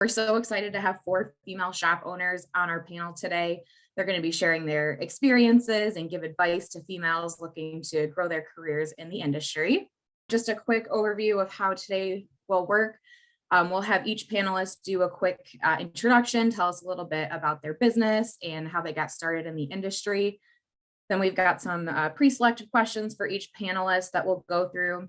We're so excited to have 4 female shop owners on our panel today. They're going to be sharing their experiences and give advice to females looking to grow their careers in the industry. Just a quick overview of how today will work. We'll have each panelist do a quick introduction, tell us a little bit about their business and how they got started in the industry. Then we've got some pre-selected questions for each panelist that we'll go through.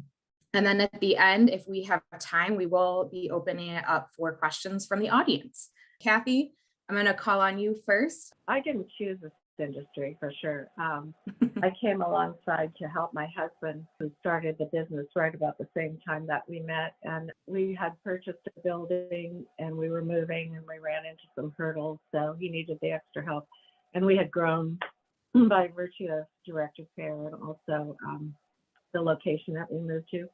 And then at the end, if we have time, we will be opening it up for questions from the audience. Kathy, I'm going to call on you first. I didn't choose this industry for sure. I came alongside to help my husband, who started the business right about the same time that we met. And we had purchased a building and we were moving and we ran into some hurdles. So he needed the extra help. And we had grown by virtue of direct repair and also the location that we moved to.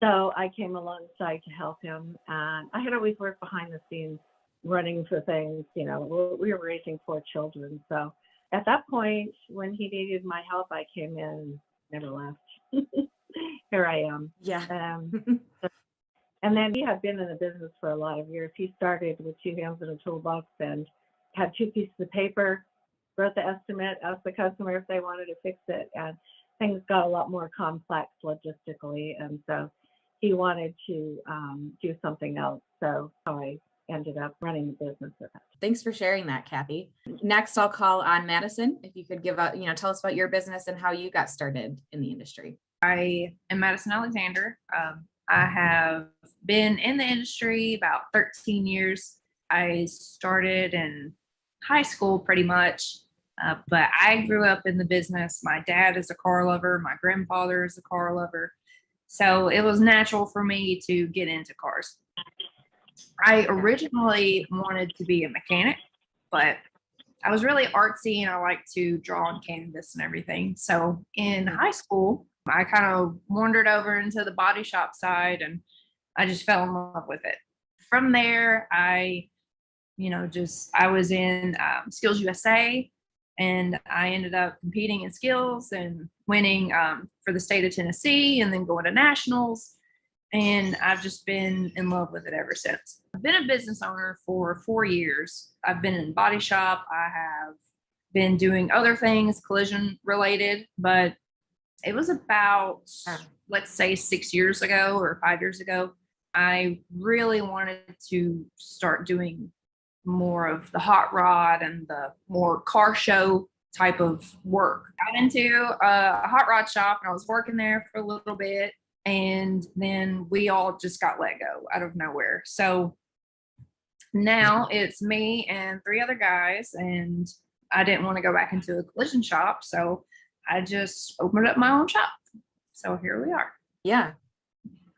So I came alongside to help him. And I had always worked behind the scenes running for things, you know, we were raising 4 children. So at that point, when he needed my help, I came in and never left. Here I am. Yeah. And then he had been in the business for a lot of years. He started with 2 hands in a toolbox and had 2 pieces of paper, wrote the estimate, asked the customer if they wanted to fix it. And things got a lot more complex logistically. And so he wanted to do something else. So I ended up running the business with him. Thanks for sharing that, Kathy. Next, I'll call on Madison. If you could give out, tell us about your business and how you got started in the industry. I am Madison Alexander. I have been in the industry about 13 years. I started in high school pretty much, but I grew up in the business. My dad is a car lover. My grandfather is a car lover. So it was natural for me to get into cars. I originally wanted to be a mechanic, but I was really artsy and I like to draw on canvas and everything. So in high school, I kind of wandered over into the body shop side and I just fell in love with it. From there, I was in Skills USA and I ended up competing in skills and winning for the state of Tennessee and then going to nationals. And I've just been in love with it ever since. I've been a business owner for 4 years. I've been in body shop. I have been doing other things collision related, but it was about, let's say 6 years ago or 5 years ago, I really wanted to start doing more of the hot rod and the more car show type of work. I got into a hot rod shop and I was working there for a little bit. And then we all just got let go out of nowhere. So now it's me and 3 other guys, and I didn't want to go back into a collision shop. So I just opened up my own shop. So here we are. Yeah,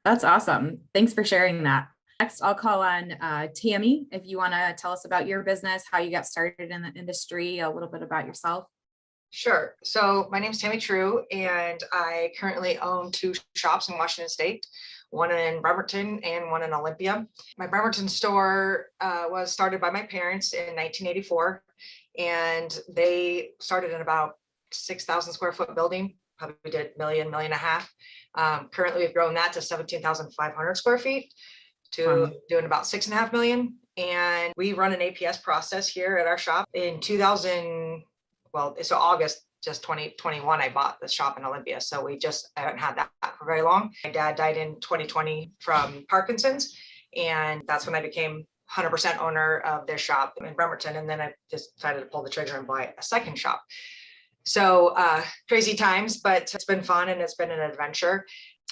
that's awesome. Thanks for sharing that. Next, I'll call on Tammy. If you want to tell us about your business, how you got started in the industry, a little bit about yourself. Sure. So my name is Tammy Trew, and I currently own 2 shops in Washington State, one in Bremerton and one in Olympia. My Bremerton store was started by my parents in 1984, and they started in about 6,000 square foot building, probably did $1.5 million. Currently, we've grown that to 17,500 square feet to doing about 6.5 million. And we run an APS process here at our shop. In August, just 2021, I bought the shop in Olympia. So I haven't had that for very long. My dad died in 2020 from Parkinson's. And that's when I became 100% owner of this shop in Bremerton. And then I just decided to pull the trigger and buy a second shop. So crazy times, but it's been fun and it's been an adventure.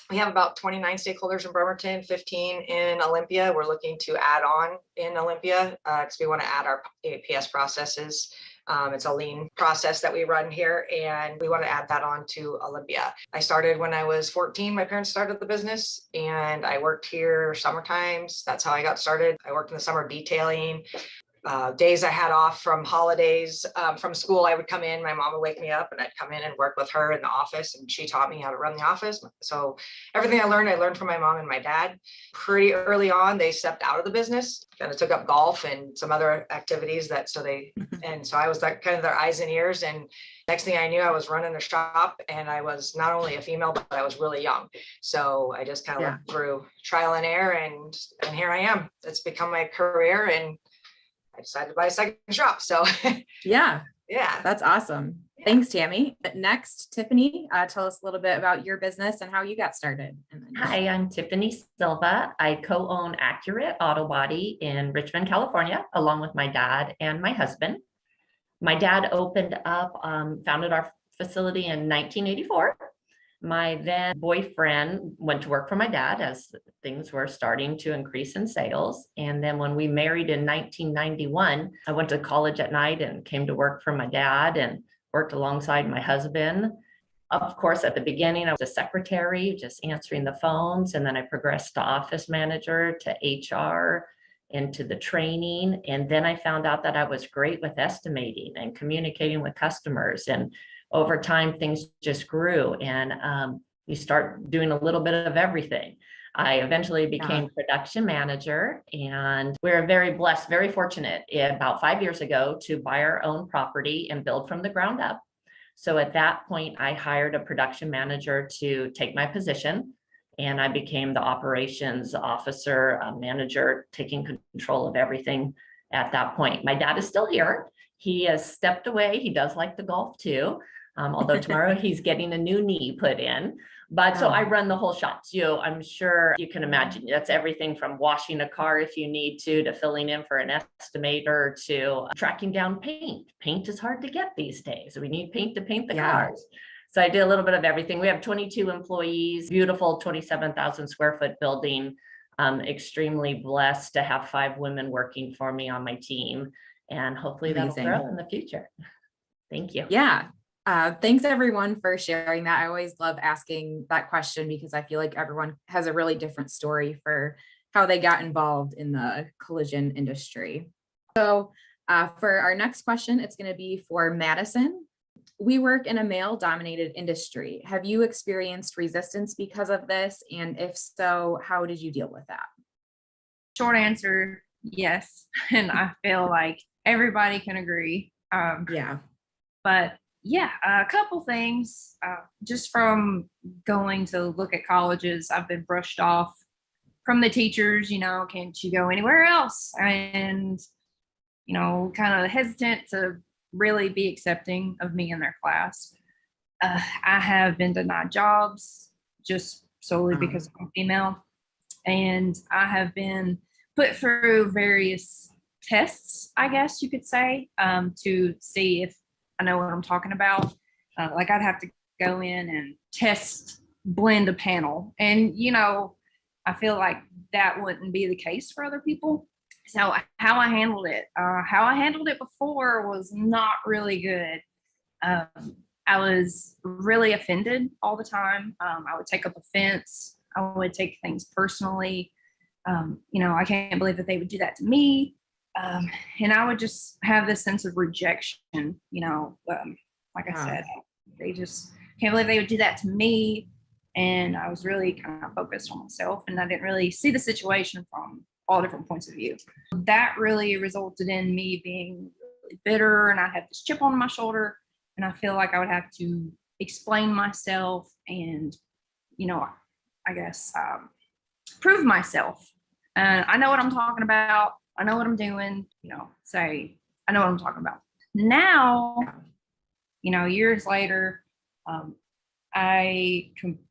We have about 29 stakeholders in Bremerton, 15 in Olympia. We're looking to add on in Olympia because we want to add our APS processes. It's a lean process that we run here, and we want to add that on to Olympia. I started when I was 14. My parents started the business, and I worked here summer times. That's how I got started. I worked in the summer detailing. days I had off from holidays, from school, I would come in, my mom would wake me up and I'd come in and work with her in the office, and she taught me how to run the office. So everything I learned from my mom and my dad. Pretty early on, they stepped out of the business, kind of took up golf and some other activities and so I was like kind of their eyes and ears. And next thing I knew, I was running a shop, and I was not only a female, but I was really young. So I just kind of went through trial and error, and here I am. It's become my career, and I decided to buy a second shop. So yeah, yeah, that's awesome. Yeah. Thanks, Tammy. Next, Tiffany, tell us a little bit about your business and how you got started. Hi, I'm Tiffany Silva. I co-own Accurate Auto Body in Richmond, California, along with my dad and my husband. My dad founded our facility in 1984. My then boyfriend went to work for my dad as things were starting to increase in sales. And then when we married in 1991, I went to college at night and came to work for my dad and worked alongside my husband. Of course, at the beginning, I was a secretary, just answering the phones. And then I progressed to office manager, to HR, into the training. And then I found out that I was great with estimating and communicating with customers. And over time, things just grew, and you start doing a little bit of everything. I eventually became production manager, and we're very blessed, very fortunate about 5 years ago to buy our own property and build from the ground up. So at that point, I hired a production manager to take my position, and I became the operations officer, manager, taking control of everything at that point. My dad is still here. He has stepped away. He does like the golf too. Although tomorrow he's getting a new knee put in. But so I run the whole shop. So I'm sure you can imagine that's everything from washing a car if you need to filling in for an estimator, to tracking down paint. Paint is hard to get these days. We need paint to paint the cars. So I did a little bit of everything. We have 22 employees, beautiful 27,000 square foot building. Extremely blessed to have 5 women working for me on my team. And hopefully that'll grow in the future. Thank you. Yeah. Thanks everyone for sharing that. I always love asking that question because I feel like everyone has a really different story for how they got involved in the collision industry. So for our next question, it's going to be for Madison. We work in a male-dominated industry. Have you experienced resistance because of this? And if so, how did you deal with that? Short answer, yes. And I feel like everybody can agree. But yeah, a couple things. Just from going to look at colleges, I've been brushed off from the teachers, can't you go anywhere else? And, kind of hesitant to really be accepting of me in their class. I have been denied jobs just solely because I'm female. And I have been put through various tests, I guess you could say, to see if I know what I'm talking about. Like I'd have to go in and blend a panel. And, I feel like that wouldn't be the case for other people. So how I handled it before was not really good. I was really offended all the time. I would take up offense. I would take things personally. I can't believe that they would do that to me. And I would just have this sense of rejection, like I said, they just can't believe they would do that to me. And I was really kind of focused on myself, and I didn't really see the situation from all different points of view. That really resulted in me being really bitter, and I had this chip on my shoulder, and I feel like I would have to explain myself and, I guess, prove myself. And I know what I'm talking about. I know what I'm doing, say, I know what I'm talking about. Now, years later,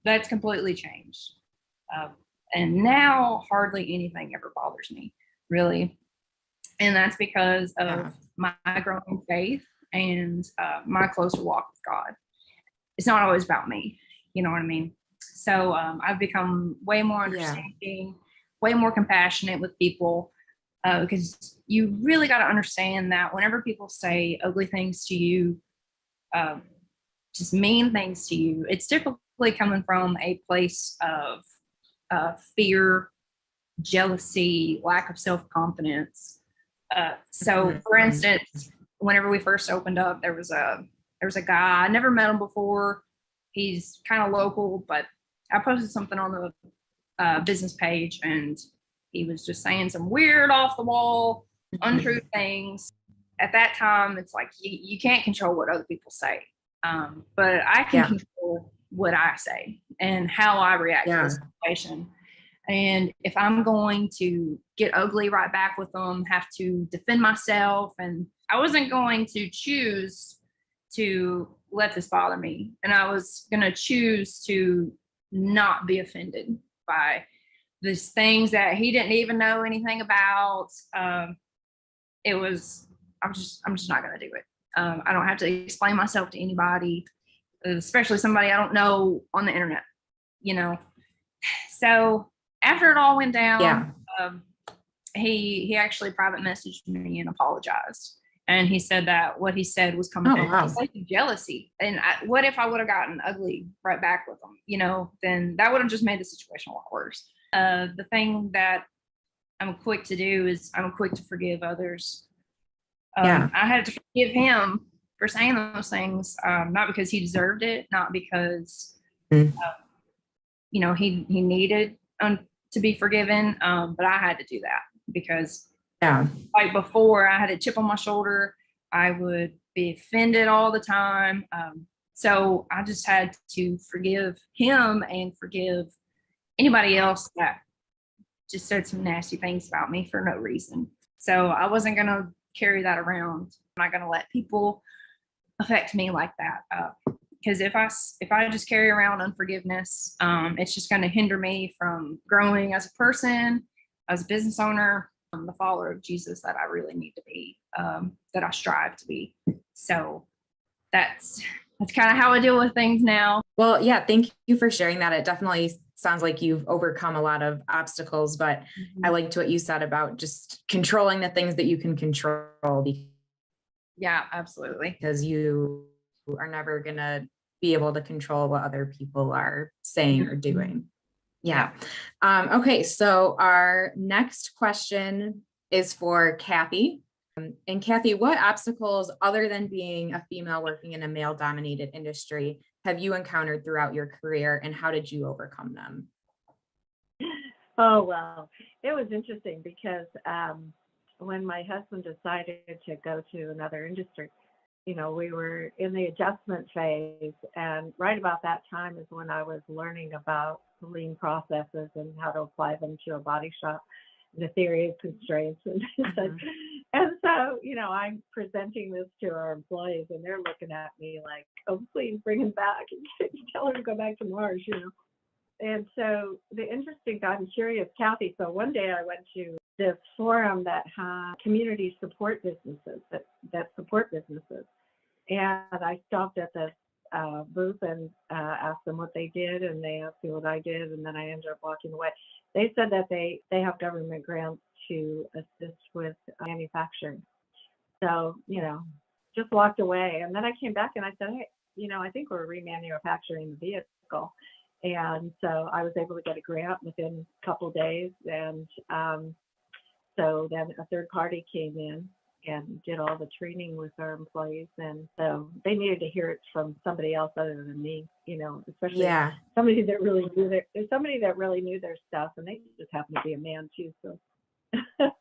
that's completely changed. And now hardly anything ever bothers me, really. And that's because of my growing faith and my closer walk with God. It's not always about me, you know what I mean? So I've become way more understanding, way more compassionate with people. Because you really got to understand that whenever people say ugly things to you, just mean things to you, it's typically coming from a place of fear, jealousy, lack of self-confidence. So for instance, whenever we first opened up, there was a guy, I never met him before. He's kind of local, but I posted something on the business page, and he was just saying some weird off the wall, untrue things. At that time, it's like you can't control what other people say, but I can control what I say and how I react to the situation. And if I'm going to get ugly right back with them, have to defend myself, and I wasn't going to choose to let this bother me. And I was going to choose to not be offended by these things that he didn't even know anything about. I'm just not going to do it. I don't have to explain myself to anybody, especially somebody I don't know on the internet, So after it all went down, he actually private messaged me and apologized. And he said that what he said was coming from jealousy. And what if I would have gotten ugly right back with him, then that would have just made the situation a lot worse. The thing that I'm quick to do is I'm quick to forgive others. I had to forgive him for saying those things, not because he deserved it, not because, he needed to be forgiven, but I had to do that because like before, I had a chip on my shoulder. I would be offended all the time. So I just had to forgive him and forgive anybody else that just said some nasty things about me for no reason. So I wasn't going to carry that around. I'm not going to let people affect me like that. Because if I just carry around unforgiveness, it's just going to hinder me from growing as a person, as a business owner, the follower of Jesus that I really need to be, that I strive to be. So that's kind of how I deal with things now. Well, yeah, thank you for sharing that. It definitely sounds like you've overcome a lot of obstacles, but I liked what you said about just controlling the things that you can control. Yeah, absolutely. Because you are never going to be able to control what other people are saying or doing. Yeah. Okay. So our next question is for Kathy. And Kathy, what obstacles other than being a female working in a male dominated industry have you encountered throughout your career, and how did you overcome them? Oh, well, it was interesting because when my husband decided to go to another industry, we were in the adjustment phase, and right about that time is when I was learning about lean processes and how to apply them to a body shop, the theory of constraints. And so, I'm presenting this to our employees, and they're looking at me like, oh, please bring him back and tell her to go back to Mars, And so I'm curious, Kathy. So one day I went to this forum that had community support businesses that support businesses. And I stopped at this booth and asked them what they did, and they asked me what I did, and then I ended up walking away. They said that they have government grants to assist with manufacturing. So, just walked away. And then I came back and I said, hey, I think we're remanufacturing the vehicle. And so I was able to get a grant within a couple of days. And so then a third party came in and did all the training with our employees. And so they needed to hear it from somebody else other than me, especially somebody that really knew their stuff, and they just happened to be a man too. So but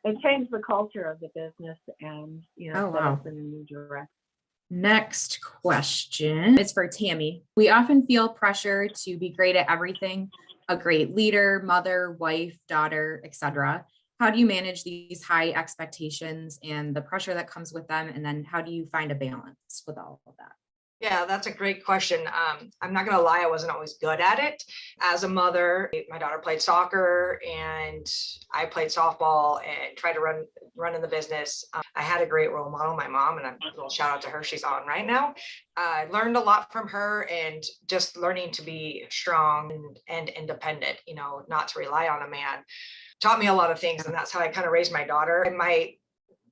it changed the culture of the business and, set us in a new direction. Next question is for Tammy. We often feel pressure to be great at everything, a great leader, mother, wife, daughter, etc. How do you manage these high expectations and the pressure that comes with them? And then how do you find a balance with all of that? Yeah, that's a great question. I'm not going to lie, I wasn't always good at it. As a mother, my daughter played soccer and I played softball and tried to run in the business. I had a great role model, my mom, and a little shout out to her. She's on right now. I learned a lot from her, and just learning to be strong and independent, not to rely on a man, taught me a lot of things. And that's how I kind of raised my daughter. And my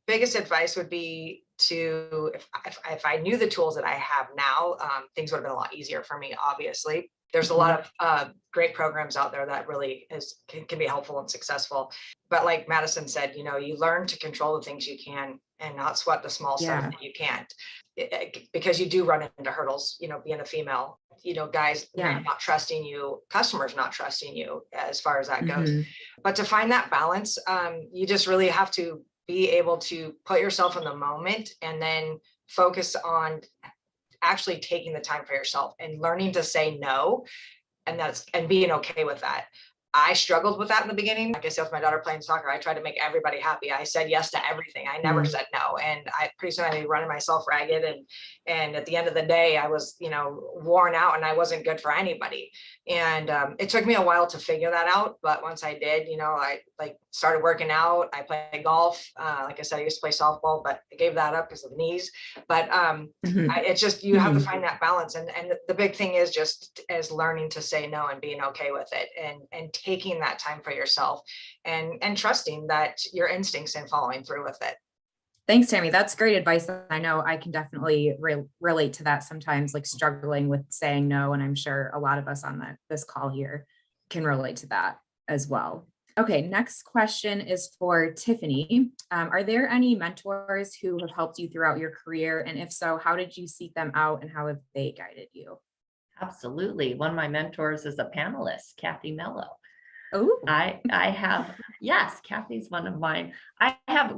biggest advice would be to, if I knew the tools that I have now, things would have been a lot easier for me, obviously. There's a lot of great programs out there that really can be helpful and successful. But like Madison said, you learn to control the things you can and not sweat the small stuff that you can't, because you do run into hurdles, being a female, guys not trusting you, customers not trusting you as far as that goes. But to find that balance, you just really have to be able to put yourself in the moment and then focus on actually taking the time for yourself and learning to say no, and being okay with that. I struggled with that in the beginning. Like I said, with my daughter playing soccer, I tried to make everybody happy. I said yes to everything. I never said no. And pretty soon I was running myself ragged. And at the end of the day, I was, worn out and I wasn't good for anybody. And it took me a while to figure that out. But once I did, I started working out. I played golf. Like I said, I used to play softball, but I gave that up because of the knees. But it's just, you have to find that balance. And the big thing is just learning to say no and being okay with it, and taking that time for yourself and trusting that your instincts and following through with it. Thanks, Tammy. That's great advice. I know I can definitely relate to that sometimes, like struggling with saying no. And I'm sure a lot of us on this call here can relate to that as well. Okay, next question is for Tiffany. Are there any mentors who have helped you throughout your career? And if so, how did you seek them out and how have they guided you? Absolutely. One of my mentors is a panelist, Kathy Mello. Oh, I have, yes, Kathy's one of mine. I have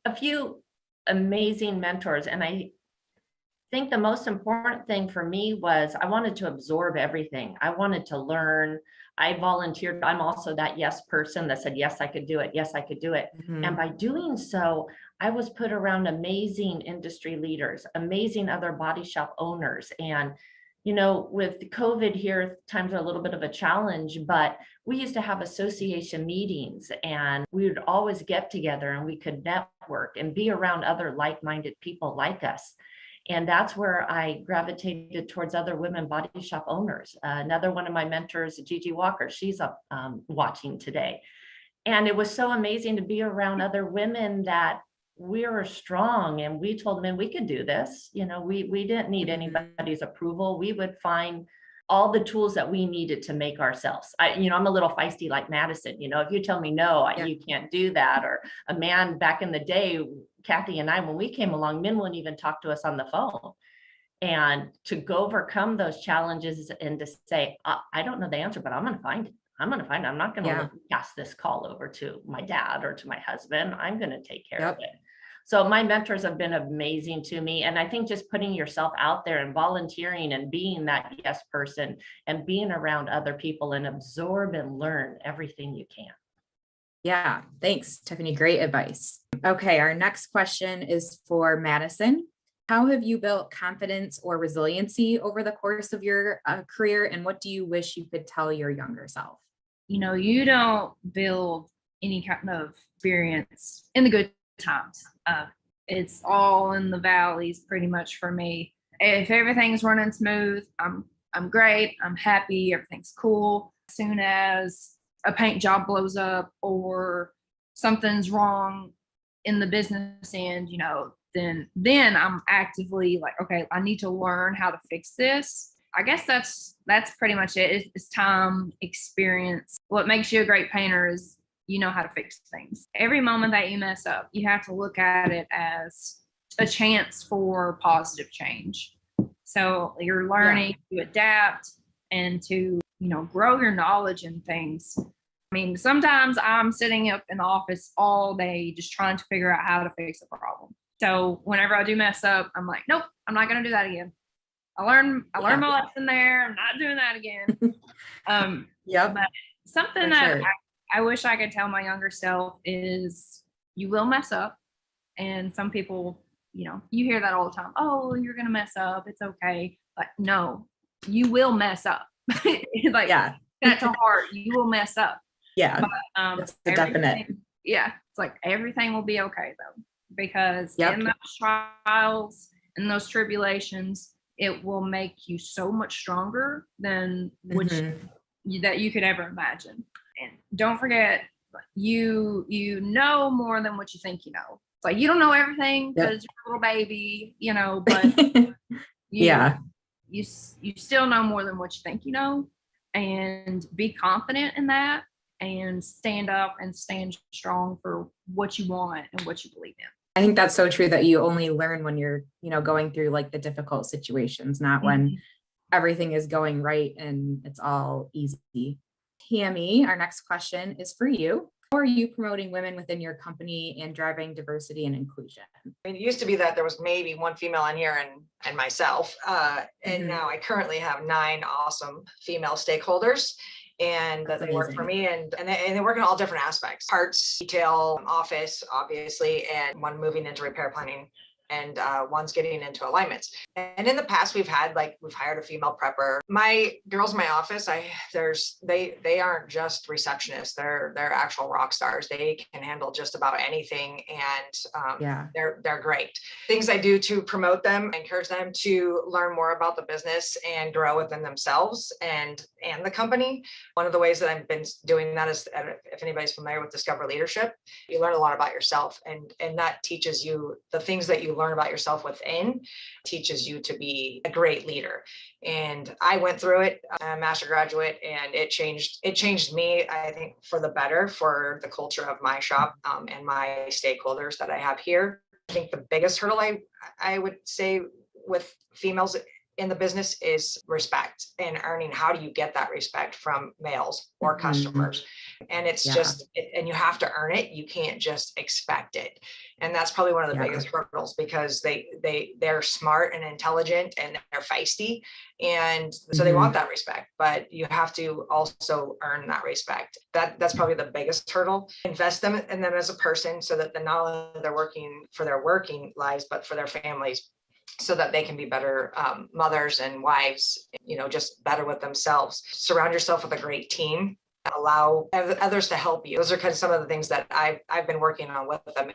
a few amazing mentors, and I think the most important thing for me was I wanted to absorb everything. I wanted to learn. I volunteered. I'm also that yes person that said, yes, I could do it. Yes, I could do it. And by doing so, I was put around amazing industry leaders, amazing other body shop owners. And with COVID here, times are a little bit of a challenge, but we used to have association meetings and we would always get together and we could network and be around other like-minded people like us. And that's where I gravitated towards other women body shop owners. Another one of my mentors, Gigi Walker, she's watching today. And it was so amazing to be around other women that we were strong, and we told men we could do this. We didn't need anybody's approval. We would find all the tools that we needed to make ourselves. I'm a little feisty like Madison. If you tell me no, you can't do that. Or a man back in the day, Kathy and I, when we came along, men wouldn't even talk to us on the phone. And to go overcome those challenges and to say, I don't know the answer, but I'm going to find it. I'm going to find it. I'm not going to pass this call over to my dad or to my husband. I'm going to take care of it. So my mentors have been amazing to me. And I think just putting yourself out there and volunteering and being that yes person and being around other people and absorb and learn everything you can. Yeah, thanks, Tiffany. Great advice. Okay, our next question is for Madison. How have you built confidence or resiliency over the course of your career? And what do you wish you could tell your younger self? You don't build any kind of experience in the good times. It's all in the valleys pretty much for me. If everything's running smooth, I'm great. I'm happy. Everything's cool. As soon as a paint job blows up or something's wrong in the business end, then I'm actively like, okay, I need to learn how to fix this. I guess that's pretty much it. It's time, experience. What makes you a great painter is you know how to fix things. Every moment that you mess up, you have to look at it as a chance for positive change. So you're learning to adapt and to, grow your knowledge in things. I mean, sometimes I'm sitting up in the office all day just trying to figure out how to fix a problem. So whenever I do mess up, I'm like, nope, I'm not going to do that again. I learned my lesson there. I'm not doing that again. But something that I wish I could tell my younger self is you will mess up. And some people, you hear that all the time. Oh, you're going to mess up. It's okay. Like, no, you will mess up. That's a heart. You will mess up. Yeah. But, it's the definite. Yeah. It's like everything will be okay though, because in those trials and those tribulations, it will make you so much stronger than that you could ever imagine. And don't forget, you know more than what you think you know. It's like you don't know everything because you're a little baby, but you still know more than what you think you know. and be confident in that and stand up and stand strong for what you want and what you believe in. I think that's so true that you only learn when you're, going through like the difficult situations, not when everything is going right and it's all easy. Tammy, our next question is for you. How are you promoting women within your company and driving diversity and inclusion? I mean, it used to be that there was maybe one female in here and myself. And now I currently have 9 awesome female stakeholders. And that they work for me and they work in all different aspects, parts, detail, office, obviously, and one moving into repair planning and one's getting into alignments. And in the past, we've hired a female prepper. My girls in my office, they aren't just receptionists. They're actual rock stars. They can handle just about anything, and they're great. Things I do to promote them, I encourage them to learn more about the business and grow within themselves and the company. One of the ways that I've been doing that is, if anybody's familiar with Discover Leadership, you learn a lot about yourself, and that teaches you the things that you learn about yourself within, teaches you to be a great leader. And I went through it. I'm a master graduate, and it changed me, I think, for the better, for the culture of my shop and my stakeholders that I have here. I think the biggest hurdle I would say with females in the business is respect and earning. How do you get that respect from males or customers? And it's and you have to earn it. You can't just expect it. And that's probably one of the biggest hurdles, because they're smart and intelligent and they're feisty. And so they want that respect, but you have to also earn that respect. That's probably the biggest hurdle. Invest in them as a person, so that not only they're working for their working lives, but for their families, so that they can be better mothers and wives, just better with themselves. Surround yourself with a great team. Allow others to help you. Those are kind of some of the things that I've been working on with them.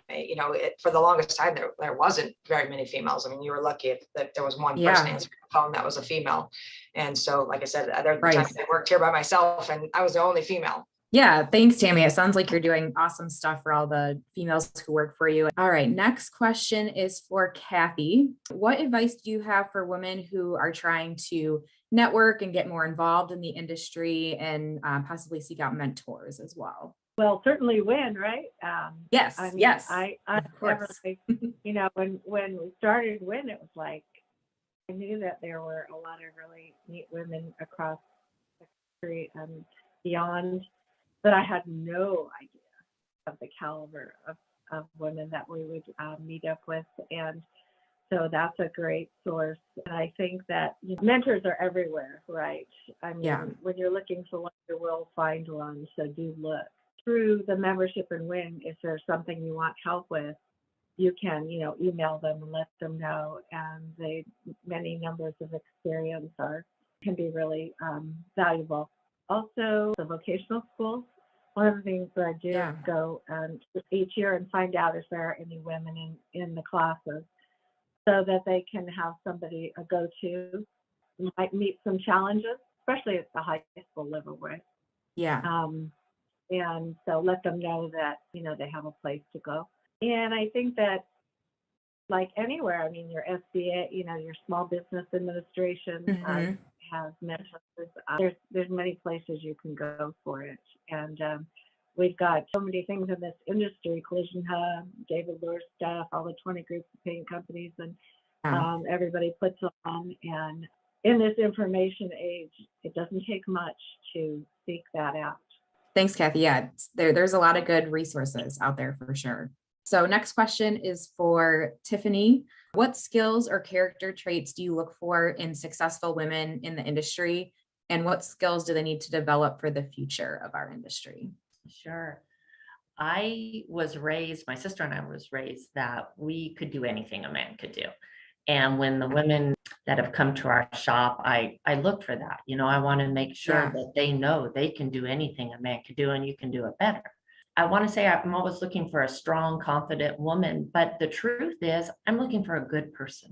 For the longest time, there wasn't very many females. I mean, you were lucky if there was one person answering the phone that was a female. And so, like I said, there were times I worked here by myself, and I was the only female. Yeah, thanks, Tammy. It sounds like you're doing awesome stuff for all the females who work for you. All right, next question is for Kathy. What advice do you have for women who are trying to network and get more involved in the industry and possibly seek out mentors as well? Well, certainly win, right? Yes. I never, when we started Win, it was like, I knew that there were a lot of really neat women across the country and beyond, but I had no idea of the caliber of women that we would meet up with. And so that's a great source. And I think that mentors are everywhere, right? I mean, when you're looking for one, you will find one. So do look. Through the membership in Win, if there's something you want help with, you can, email them and let them know. And many numbers of experience can be really valuable. Also, the vocational schools. One of the things that I do is go each year and find out if there are any women in the classes, so that they can have somebody a go-to. You might meet some challenges, especially at the high school level, right? And so let them know that, they have a place to go. And I think that, like anywhere, I mean, your SBA, your Small Business Administration has mentors. There's many places you can go for it. And we've got so many things in this industry, Collision Hub, David Lure stuff, all the 20 groups of paint companies, and everybody puts on. And in this information age, it doesn't take much to seek that out. Thanks, Kathy. Yeah, there's a lot of good resources out there for sure. So next question is for Tiffany. What skills or character traits do you look for in successful women in the industry? And what skills do they need to develop for the future of our industry? Sure. My sister and I was raised that we could do anything a man could do. And when the women that have come to our shop, I look for that. I want to make sure that they know they can do anything a man could do, and you can do it better. I want to say I'm always looking for a strong, confident woman, but the truth is I'm looking for a good person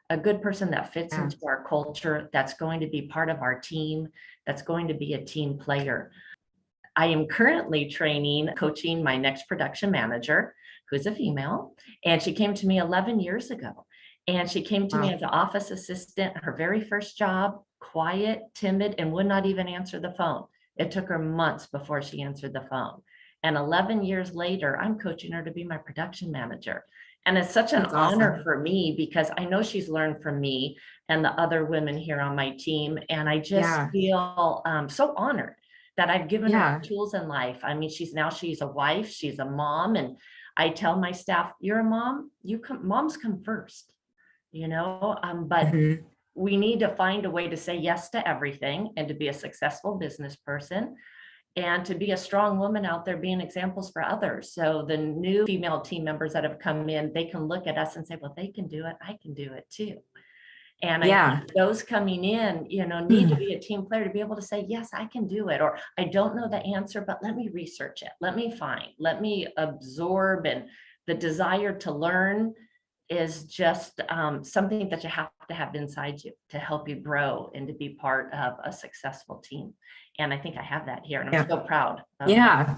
that fits into our culture, that's going to be part of our team, that's going to be a team player. I am currently coaching my next production manager, who's a female, and she came to me 11 years ago. And she came to me as an office assistant, her very first job, quiet, timid, and would not even answer the phone. It took her months before she answered the phone. And 11 years later, I'm coaching her to be my production manager. And it's such an That's honor awesome. for me because I know she's learned from me and the other women here on my team. And I just Yeah. feel so honored that I've given her Yeah. the tools in life. I mean, she's a wife, she's a mom. And I tell my staff, you're a mom, moms come first, but Mhm. we need to find a way to say yes to everything and to be a successful business person and to be a strong woman out there being examples for others. So the new female team members that have come in, they can look at us and say, well, they can do it. I can do it too. And I Yeah. think those coming in, need to be a team player to be able to say, yes, I can do it. Or I don't know the answer, but let me research it. Let me absorb. And the desire to learn is just something that you have to have inside you to help you grow and to be part of a successful team. And I think I have that here, and I'm Yeah. so proud of Yeah.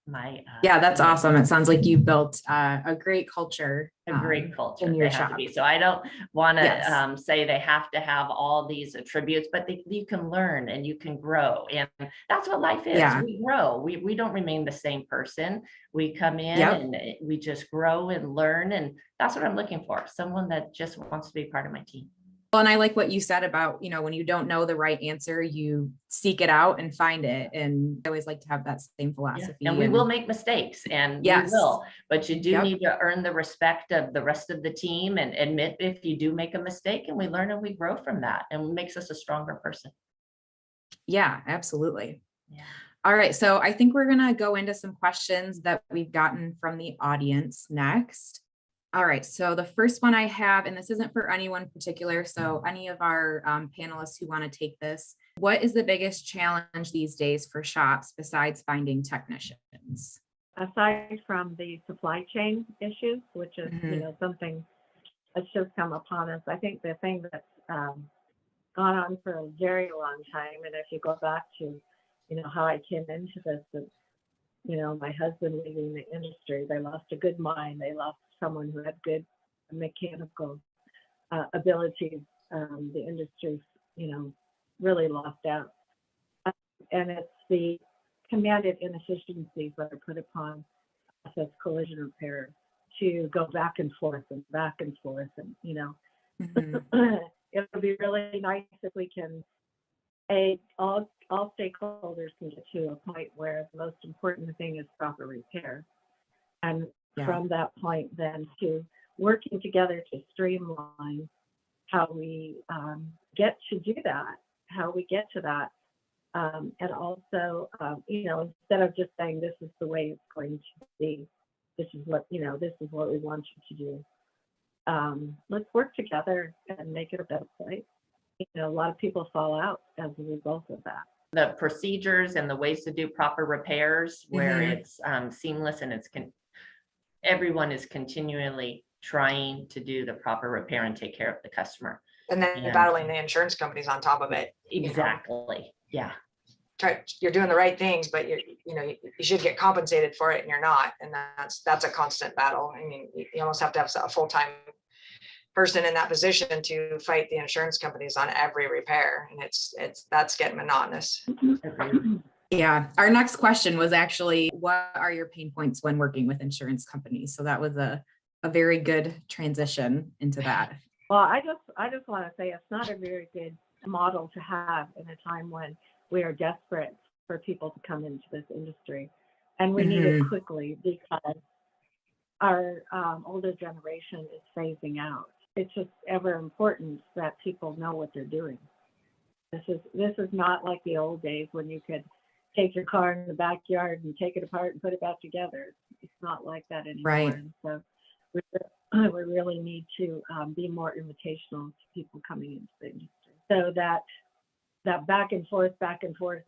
my Yeah, that's awesome. It sounds like you've built a great culture. a great culture. in your They have to shop. be. So I don't want to Yes. say they have to have all these attributes, but you can learn and you can grow. And that's what life is. Yeah. We grow. We don't remain the same person. We come in Yep. and we just grow and learn. And that's what I'm looking for. Someone that just wants to be part of my team. Well, and I like what you said about, when you don't know the right answer, you seek it out and find it. And I always like to have that same Yeah. philosophy. And we will make mistakes, and Yes. we will, but you do Yep. need to earn the respect of the rest of the team and admit if you do make a mistake, and we learn and we grow from that, and it makes us a stronger person. Yeah, absolutely. Yeah. All right. So I think we're going to go into some questions that we've gotten from the audience next. All right. So the first one I have, and this isn't for anyone particular, so any of our panelists who want to take this, what is the biggest challenge these days for shops besides finding technicians? Aside from the supply chain issues, which is, Mhm. something that's just come upon us, I think the thing that's gone on for a very long time, and if you go back to, how I came into this, my husband leaving the industry, they lost a good mind. They lost someone who had good mechanical abilities. The industry, really lost out. And it's the commanded inefficiencies that are put upon us as collision repair to go back and forth and back and forth. And, Mhm. it would be really nice if we can, all stakeholders can get to a point where the most important thing is proper repair. And Yeah. from that point, then to working together to streamline how we get to do that, how we get to that. And also, instead of just saying this is the way it's going to be, this is what we want you to do. Let's work together and make it a better place. A lot of people fall out as a result of that. The procedures and the ways to do proper repairs where Mhm. it's seamless and everyone is continually trying to do the proper repair and take care of the customer. And then And- battling the insurance companies on top of it. Exactly. Yeah. You're doing the right things, but you should get compensated for it, and you're not. And that's a constant battle. I mean, you almost have to have a full-time person in that position to fight the insurance companies on every repair, and that's getting monotonous. Yeah. Our next question was actually, what are your pain points when working with insurance companies? So that was a very good transition into that. Well, I just want to say it's not a very good model to have in a time when we are desperate for people to come into this industry, and we need it quickly because our older generation is phasing out. It's just ever important that people know what they're doing. This is not like the old days when you could take your car in the backyard and take it apart and put it back together. It's not like that anymore. Right. And so we really need to be more invitational to people coming into the industry, so that back and forth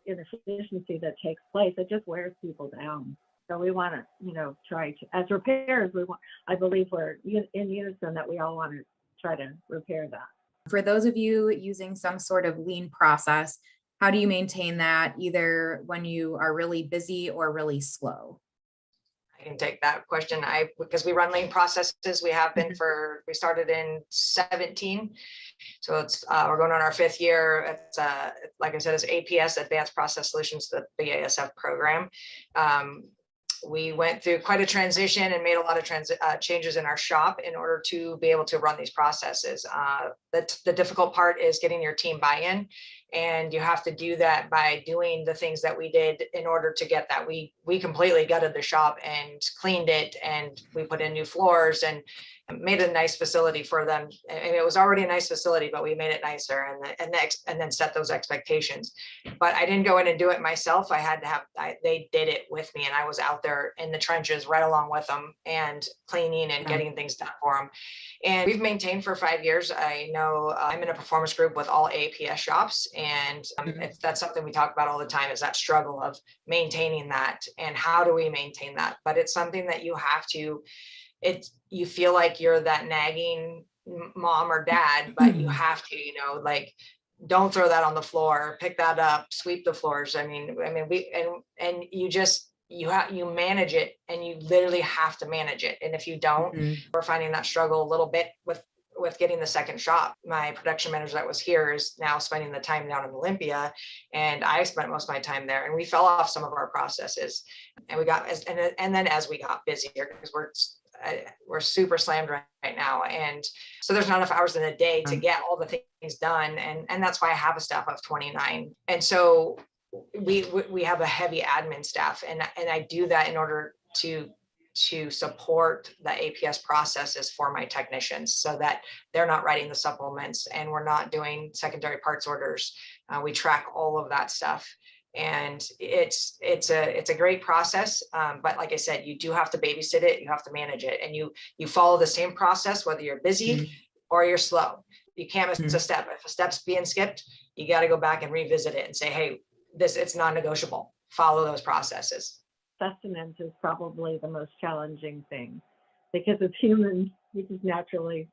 inefficiency that takes place, it just wears people down. So we want to, try to, as repairers, I believe we're in unison that we all want to try to repair that. For those of you using some sort of lean process, how do you maintain that either when you are really busy or really slow? can take that question. Because we run lean processes, we have been we started in 17. So it's, we're going on our 5th year. It's, like I said, it's APS, Advanced Process Solutions, the BASF program. We went through quite a transition and made a lot of changes in our shop in order to be able to run these processes. The difficult part is getting your team buy-in, and you have to do that by doing the things that we did in order to get that. We completely gutted the shop and cleaned it, and we put in new floors and made a nice facility for them. And it was already a nice facility, but we made it nicer and then set those expectations. But I didn't go in and do it myself. I had to have, they did it with me, and I was out there in the trenches right along with them and cleaning and getting things done for them. And we've maintained for 5 years. I know I'm in a performance group with all APS shops, and that's something we talk about all the time, is that struggle of maintaining that and how do we maintain that. But it's something that you have to, you feel like you're that nagging mom or dad, but you have to, like, don't throw that on the floor, pick that up, sweep the floors. I mean, you manage it, and you literally have to manage it. And if you don't, we're finding that struggle a little bit with getting the second shop. My production manager that was here is now spending the time down in Olympia, and I spent most of my time there, and we fell off some of our processes, and then as we got busier, because we're super slammed right now. And so there's not enough hours in a day to get all the things done. And that's why I have a staff of 29. And so we have a heavy admin staff, and I do that in order to support the APS processes for my technicians, so that they're not writing the supplements and we're not doing secondary parts orders. We track all of that stuff. And it's a great process. But like I said, you do have to babysit it. You have to manage it, and you follow the same process, whether you're busy or you're slow. You can't miss a step. If a step's being skipped, you got to go back and revisit it and say, hey, it's non-negotiable. Follow those processes. Sustenance is probably the most challenging thing, because as humans, we just naturally,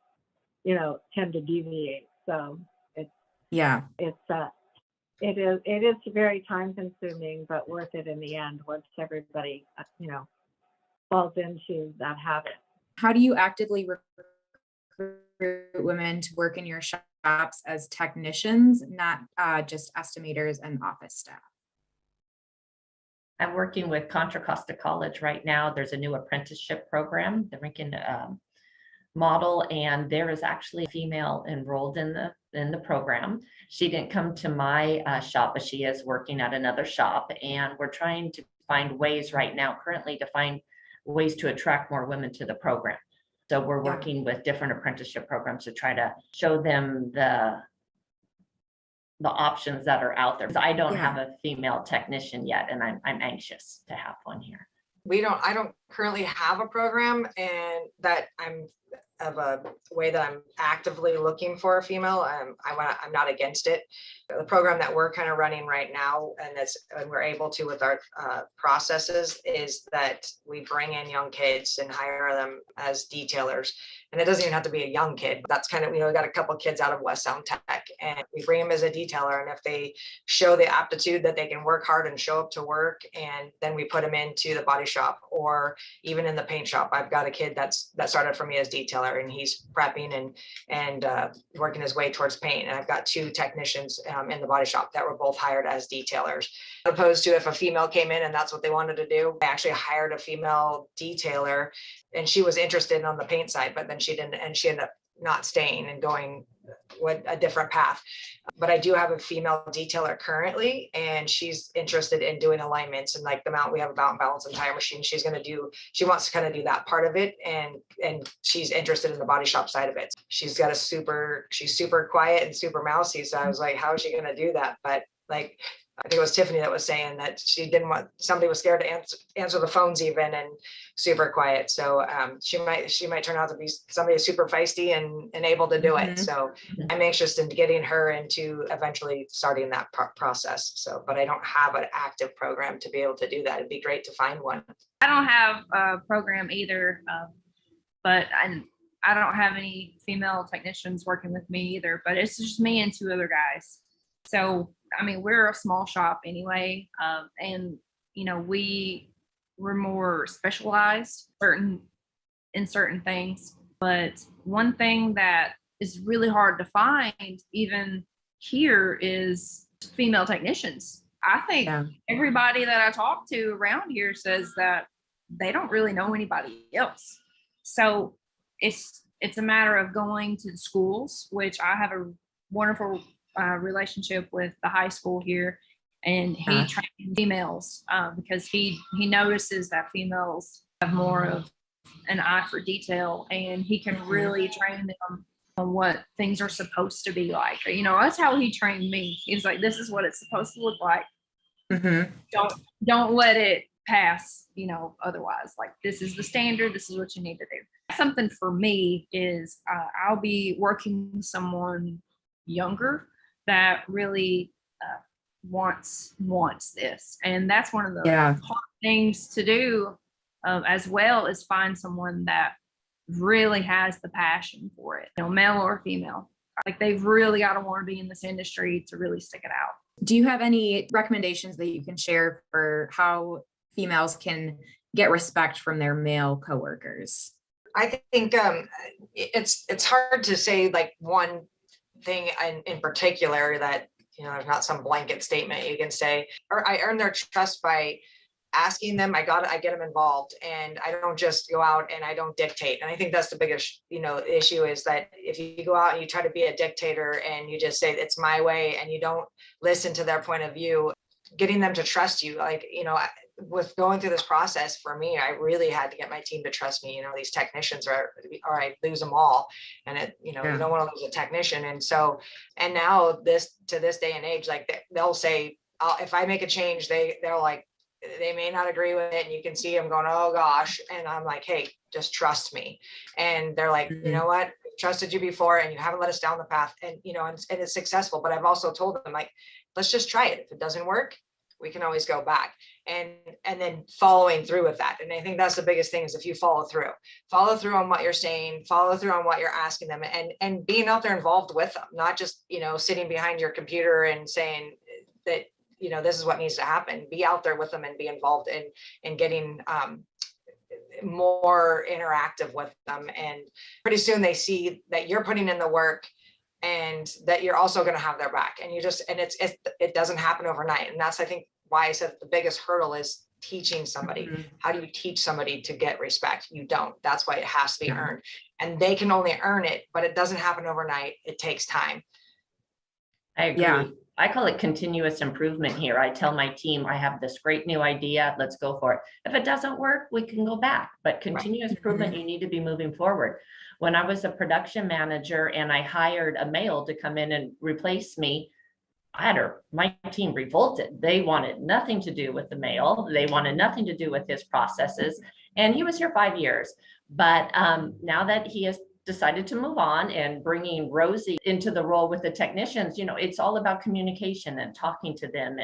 tend to deviate. So it is very time consuming, but worth it in the end once everybody, falls into that habit. How do you actively recruit women to work in your shops as technicians, not just estimators and office staff? I'm working with Contra Costa College right now. There's a new apprenticeship program, the Rincon model, and there is actually a female enrolled in the program. She didn't come to my shop, but she is working at another shop, and we're trying to find ways right now currently to find ways to attract more women to the program. So we're working with different apprenticeship programs to try to show them the options that are out there. I don't have a female technician yet, and I'm anxious to have one here. I don't currently have a program, and that I'm of a way that I'm actively looking for a female. I'm not against it. The program that we're kind of running right now, and we're able to with our processes, is that we bring in young kids and hire them as detailers. And it doesn't even have to be a young kid. That's kind of, we got a couple of kids out of West Sound Tech, and we bring them as a detailer. And if they show the aptitude that they can work hard and show up to work, and then we put them into the body shop or even in the paint shop. I've got a kid that started for me as detailer, and he's prepping and working his way towards paint. And I've got 2 technicians in the body shop that were both hired as detailers. Opposed to if a female came in and that's what they wanted to do, I actually hired a female detailer, and she was interested on the paint side, but then she didn't, and she ended up not staying and going with a different path. But I do have a female detailer currently, and she's interested in doing alignments and like we have a mount balance and tire machine. She wants to kind of do that part of it, and she's interested in the body shop side of it. She's super quiet and super mousy. So I was like, how is she going to do that? But like, I think it was Tiffany that was saying that somebody was scared to answer the phones even, and super quiet. So she might turn out to be somebody super feisty and able to do it. So I'm anxious in getting her into eventually starting that process. So, but I don't have an active program to be able to do that. It'd be great to find one. I don't have a program either, but I don't have any female technicians working with me either, but it's just me and 2 other guys. So, I mean, we're a small shop anyway. And, we we're more specialized in certain things. But one thing that is really hard to find even here is female technicians. I think everybody that I talk to around here says that they don't really know anybody else. So it's a matter of going to the schools, which I have a wonderful relationship with the high school here, and he trains females because he notices that females have more of an eye for detail, and he can really train them on what things are supposed to be like. You know, that's how he trained me. He's like, this is what it's supposed to look like. Don't let it pass, you know, otherwise. Like, this is the standard, this is what you need to do. Something for me is I'll be working with someone younger that really wants this, and that's one of the hard things to do as well, is find someone that really has the passion for it, you know, male or female. Like, they've really got to want to be in this industry to really stick it out. Do you have any recommendations that you can share for how females can get respect from their male coworkers? I think it's hard to say like one thing in particular that, you know, there's not some blanket statement you can say. Or I earn their trust by asking them. I get them involved, and I don't just go out and I don't dictate. And I think that's the biggest, you know, issue, is that if you go out and you try to be a dictator and you just say it's my way and you don't listen to their point of view, getting them to trust you, like, you know, with going through this process for me, I really had to get my team to trust me. You know, these technicians or I lose them all, and it, you know, you don't want to lose a technician. And so, and now to this day and age, like they'll say, if I make a change, they're like, they may not agree with it, and you can see them going, oh gosh. And I'm like, hey, just trust me. And they're like, you know what, I trusted you before, and you haven't let us down the path. And, you know, and it's successful. But I've also told them, like, let's just try it. If it doesn't work, we can always go back. And then following through with that. And I think that's the biggest thing, is if you follow through on what you're saying, follow through on what you're asking them, and being out there involved with them, not just, you know, sitting behind your computer and saying that, you know, this is what needs to happen. Be out there with them and be involved in getting more interactive with them. And pretty soon they see that you're putting in the work, and that you're also going to have their back. And it doesn't happen overnight. And that's, I think, why I said the biggest hurdle is teaching somebody. How do you teach somebody to get respect? You don't. That's why it has to be earned. And they can only earn it, but it doesn't happen overnight. It takes time. I agree. I call it continuous improvement here. I tell my team, I have this great new idea, let's go for it. If it doesn't work, we can go back, but continuous improvement, you need to be moving forward. When I was a production manager and I hired a male to come in and replace me, my team revolted. They wanted nothing to do with the male. They wanted nothing to do with his processes. And he was here 5 years. But now that he has decided to move on, and bringing Rosie into the role with the technicians, you know, it's all about communication and talking to them,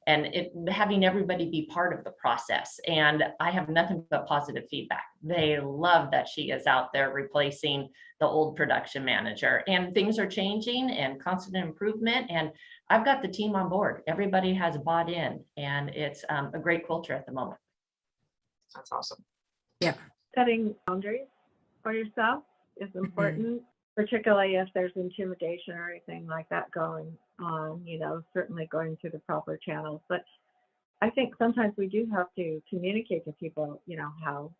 and having everybody be part of the process. And I have nothing but positive feedback. They love that she is out there replacing the old production manager, and things are changing and constant improvement. And I've got the team on board. Everybody has bought in, and it's a great culture at the moment. That's awesome. Yeah. Setting boundaries for yourself is important, particularly if there's intimidation or anything like that going on, you know, certainly going through the proper channels. But I think sometimes we do have to communicate to people, you know, how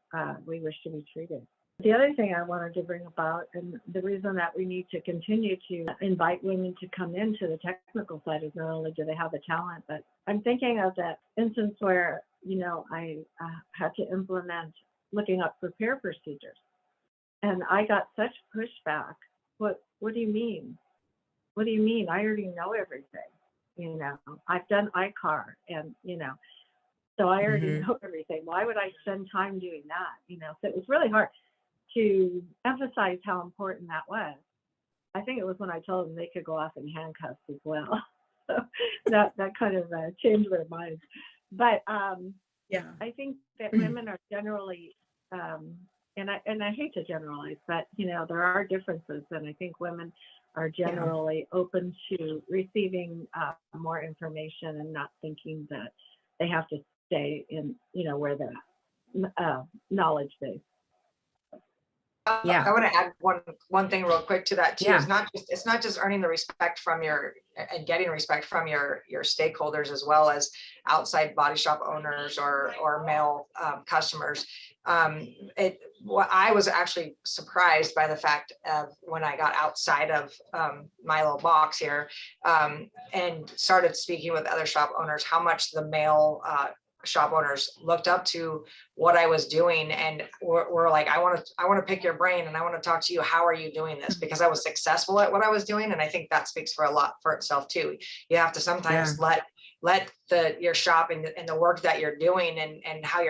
we wish to be treated. The other thing I wanted to bring about, and the reason that we need to continue to invite women to come into the technical side, is not only do they have the talent, but I'm thinking of that instance where, you know, I had to implement looking up repair procedures. And I got such pushback. What do you mean? What do you mean? I already know everything. You know, I've done iCar, and, you know, so I already know everything. Why would I spend time doing that? You know, so it was really hard to emphasize how important that was. I think it was when I told them they could go off in handcuffs as well. So that kind of changed their minds. But I think that women are generally, and I hate to generalize, but, you know, there are differences, and I think women are generally open to receiving more information and not thinking that they have to stay in, you know, where they're at. knowledge base. Yeah. I want to add one thing real quick to that too. Yeah. It's not just earning the respect from and getting respect from your stakeholders, as well as outside body shop owners or male customers. I was actually surprised by the fact of when I got outside of my little box here and started speaking with other shop owners, how much the male shop owners looked up to what I was doing, and were like, I want to pick your brain, and I want to talk to you. How are you doing this? Because I was successful at what I was doing. And I think that speaks for a lot for itself too. You have to sometimes let your shop and the work that you're doing and how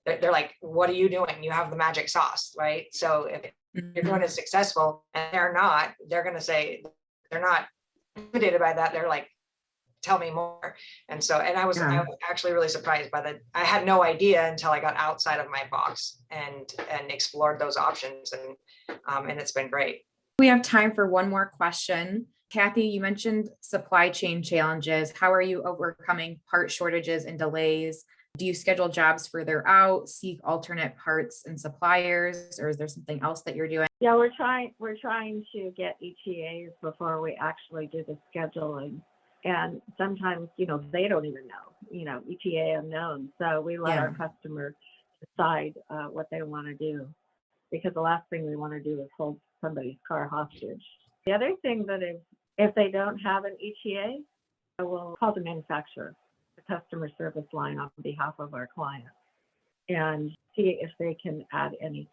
they're like, what are you doing? You have the magic sauce, right? So if you're doing it successful and they're going to say they're not intimidated by that. They're like, tell me more. And so, I was actually really surprised I had no idea until I got outside of my box and explored those options, and it's been great. We have time for one more question. Kathy, you mentioned supply chain challenges. How are you overcoming part shortages and delays? Do you schedule jobs further out, seek alternate parts and suppliers, or is there something else that you're doing? Yeah, we're trying to get ETAs before we actually do the scheduling. And sometimes, they don't even know, ETA unknown. So we let our customer decide what they want to do, because the last thing we want to do is hold somebody's car hostage. The other thing that if they don't have an ETA, I will call the manufacturer, the customer service line on behalf of our client, and see if they can add any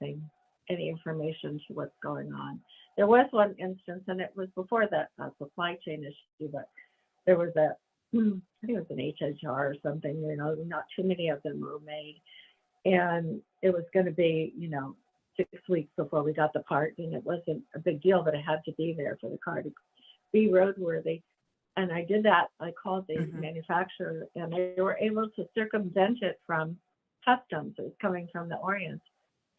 information to what's going on. There was one instance, and it was before that supply chain issue, but there was I think it was an HHR or something, not too many of them were made. And it was going to be, 6 weeks before we got the part, and it wasn't a big deal, but it had to be there for the car to be roadworthy. And I did that. I called the manufacturer, and they were able to circumvent it from customs. It was coming from the Orient.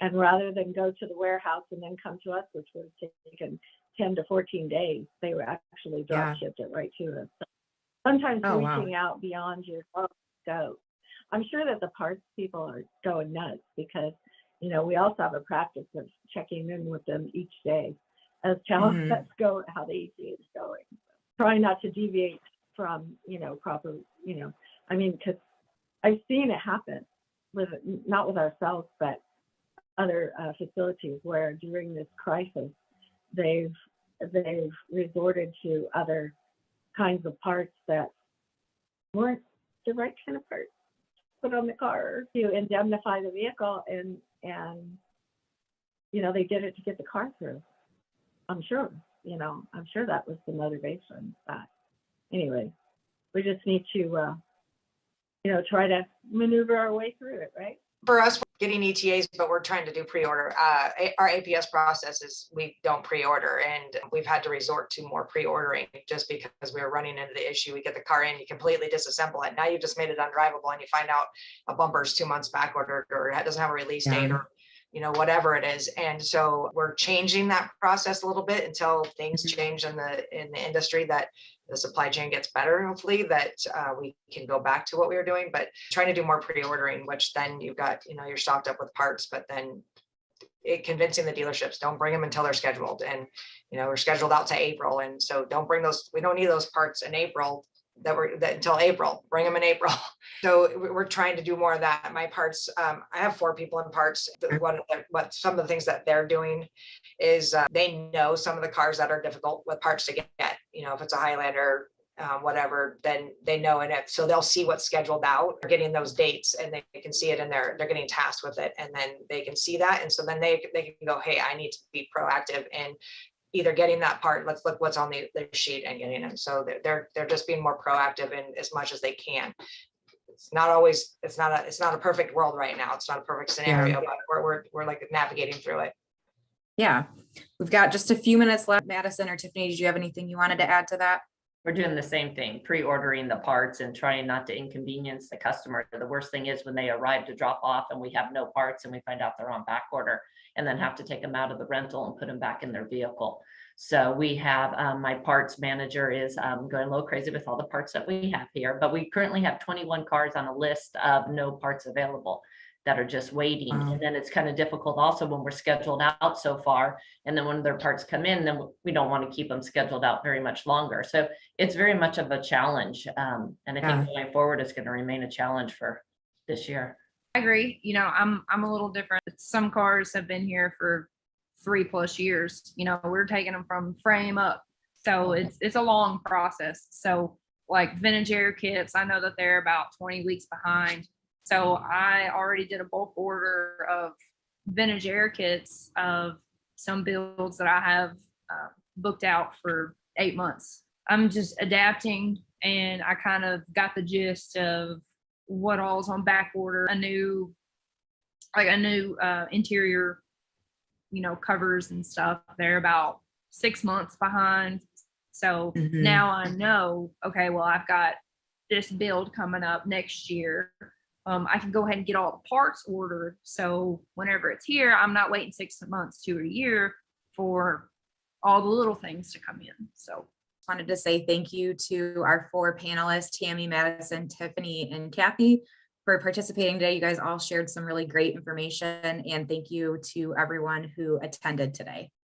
And rather than go to the warehouse and then come to us, which would have taken 10 to 14 days, they were actually drop shipped it right to us. So sometimes reaching out beyond your scope. I'm sure that the parts people are going nuts, because, we also have a practice of checking in with them each day as to how that's going, how the ETA is going. Trying not to deviate from, proper, because I've seen it happen not with ourselves, but other facilities where during this crisis, they've resorted to other kinds of parts that weren't the right kind of parts put on the car to indemnify the vehicle, and they did it to get the car through. I'm sure that was the motivation. But anyway, we just need to try to maneuver our way through it, right? For us, we're getting ETAs, but we're trying to do pre-order. Our APS process is we don't pre-order, and we've had to resort to more pre-ordering just because we were running into the issue. We get the car in, you completely disassemble it. Now you just made it undrivable, and you find out a bumper is 2 months back ordered, or it doesn't have a release date, or whatever it is. And so we're changing that process a little bit until things change in the industry, that the supply chain gets better, hopefully, that we can go back to what we were doing. But trying to do more pre-ordering, which then you've got, you're stocked up with parts, but then convincing the dealerships, don't bring them until they're scheduled. And, we're scheduled out to April. And so don't bring those, we don't need those parts in April until April, bring them in April. So we're trying to do more of that. My parts, I have 4 people in parts. What some of the things that they're doing is they know some of the cars that are difficult with parts to get. If it's a Highlander, whatever, then they know in it. So they'll see what's scheduled out. They're getting those dates, and they can see it in there. They're getting tasked with it, and then they can see that. And so then they can go, hey, I need to be proactive and either getting that part, let's look what's on the sheet, and getting them. So they're just being more proactive in as much as they can. It's not a perfect world right now. It's not a perfect scenario, but we're like navigating through it. Yeah. We've got just a few minutes left. Madison or Tiffany, did you have anything you wanted to add to that? We're doing the same thing, pre-ordering the parts and trying not to inconvenience the customer. The worst thing is when they arrive to drop off and we have no parts and we find out they're on back order, and then have to take them out of the rental and put them back in their vehicle. So we have, my parts manager is going a little crazy with all the parts that we have here, but we currently have 21 cars on a list of no parts available. that are just waiting. Wow. And then it's kind of difficult also when we're scheduled out so far. And then when their parts come in, then we don't want to keep them scheduled out very much longer. So it's very much of a challenge. And I Yeah. think going forward, it's going to remain a challenge for this year. I agree. You know, I'm a little different. Some cars have been here for 3+ years. You know, we're taking them from frame up. So it's a long process. So like vintage air kits, I know that they're about 20 weeks behind. So I already did a bulk order of vintage air kits of some builds that I have booked out for 8 months. I'm just adapting, and I kind of got the gist of what all's on back order. A new interior, you know, covers and stuff. They're about 6 months behind. So Mhm. now I know, okay, well, I've got this build coming up next year. I can go ahead and get all the parts ordered. So whenever it's here, I'm not waiting 6 months to a year for all the little things to come in. So Wanted to say thank you to our 4 panelists, Tammy, Madison, Tiffany, and Kathy, for participating today. You guys all shared some really great information, and thank you to everyone who attended today.